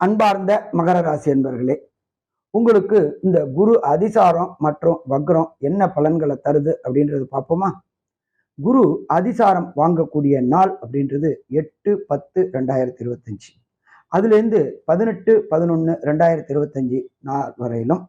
அன்பார்ந்த மகர ராசி என்பர்களே, உங்களுக்கு இந்த குரு அதிசாரம் மற்றும் வக்ரம் என்ன பலன்களை தருது அப்படின்றது பார்ப்போமா? குரு அதிசாரம் வாங்கக்கூடிய நாள் அப்படின்றது 8/10/2025. அதுலேருந்து 18/11/2025 நாள் வரையிலும்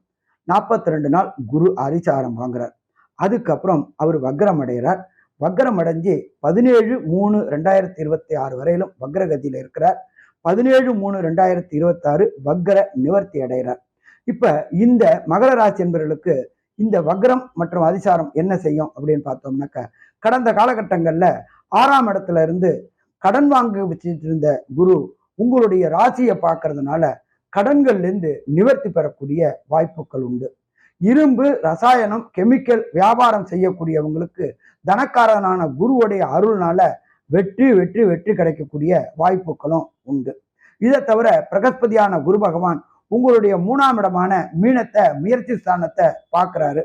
42 நாள் குரு அதிசாரம் வாங்குறார். அதுக்கப்புறம் அவர் வக்ரம் அடைகிறார். வக்ரம் அடைஞ்சு 17/3/2026 வரையிலும் வக்ரகதியில் இருக்கிறார். 17/3/2026 வக்ர நிவர்த்தி அடைகிறார். இப்ப இந்த மகர ராசி என்பவர்களுக்கு இந்த வக்ரம் மற்றும் அதிசாரம் என்ன செய்யும் அப்படின்னு பார்த்தோம்னாக்க, கடந்த காலகட்டங்கள்ல 6ஆம் இடத்துல இருந்து கடன் வாங்க வச்சுட்டு இருந்த குரு உங்களுடைய ராசியை பார்க்கறதுனால கடன்கள்ல இருந்து நிவர்த்தி பெறக்கூடிய வாய்ப்புகள் உண்டு. இரும்பு, ரசாயனம், கெமிக்கல் வியாபாரம் செய்யக்கூடியவங்களுக்கு தனக்காரனான குருவுடைய அருள்னால வெற்றி வெற்றி வெற்றி கிடைக்கக்கூடிய வாய்ப்புகளும் உண்டு. இதை தவிர பிரகஸ்பதியான குரு பகவான் உங்களுடைய 3ஆம் இடமான மீனத்தை முயற்சி ஸ்தானத்தை பார்க்கிறாரு.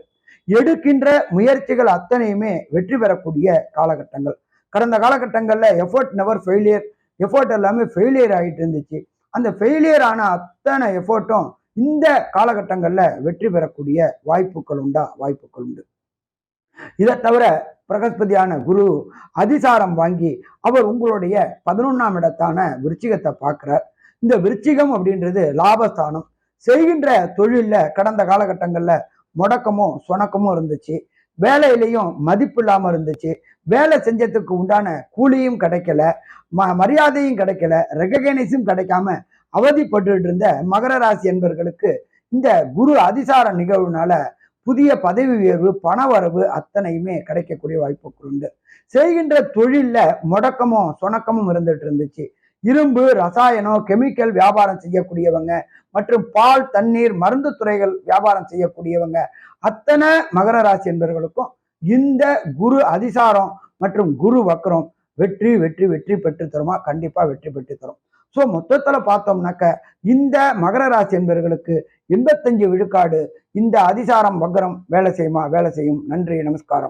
எடுக்கின்ற முயற்சிகள் அத்தனையுமே வெற்றி பெறக்கூடிய காலகட்டங்கள். கடந்த காலகட்டங்கள்ல எஃபோர்ட் நெவர் ஃபெயிலியர், எஃபோர்ட் எல்லாமே ஃபெயிலியர் ஆகிட்டு இருந்துச்சு. அந்த ஃபெயிலியர் ஆன அத்தனை எஃபோர்ட்டும் இந்த காலகட்டங்கள்ல வெற்றி பெறக்கூடிய வாய்ப்புகள் உண்டு. இதை தவிர பிரகஸ்பதியான குரு அதிசாரம் வாங்கி அவர் உங்களுடைய 11ஆம் இடத்தான விருச்சிகத்தை பார்க்கிறார். இந்த விருச்சிகம் அப்படின்றது லாபஸ்தானம். செய்கின்ற தொழில்ல கடந்த காலகட்டங்கள்ல முடக்கமும் சொணக்கமும் இருந்துச்சு. வேலையிலையும் மதிப்பு இல்லாம இருந்துச்சு. வேலை செஞ்சதுக்கு உண்டான கூலியும் கிடைக்கல, மரியாதையும் கிடைக்கல, ரெகக்னைஸும் கிடைக்காம அவதிப்பட்டு இருந்த மகர ராசி என்பவர்களுக்கு இந்த குரு அதிசார நிகழ்வுனால புதிய பதவி உயர்வு, பண வரவு அத்தனையுமே கிடைக்கக்கூடிய வாய்ப்புகள் உண்டு. செய்கின்ற தொழில்ல முடக்கமும் சொணக்கமும் இருந்துட்டு இருந்துச்சு. இரும்பு, ரசாயனம், கெமிக்கல் வியாபாரம் செய்யக்கூடியவங்க மற்றும் பால், தண்ணீர், மருந்து துறைகள் வியாபாரம் செய்யக்கூடியவங்க அத்தனை மகர ராசி என்பவர்களுக்கும் இந்த குரு அதிசாரம் மற்றும் குரு வக்ரம் வெற்றி வெற்றி வெற்றி பெற்று தருமா? கண்டிப்பா வெற்றி பெற்று தரும். ஸோ மொத்தத்துல பார்த்தோம்னாக்க இந்த மகர ராசி என்பவர்களுக்கு 85 விழுக்காடு இந்த அதிசாரம் வக்ரம் வேலை செய்யுமா? வேலை செய்யும். நன்றி, நமஸ்காரம்.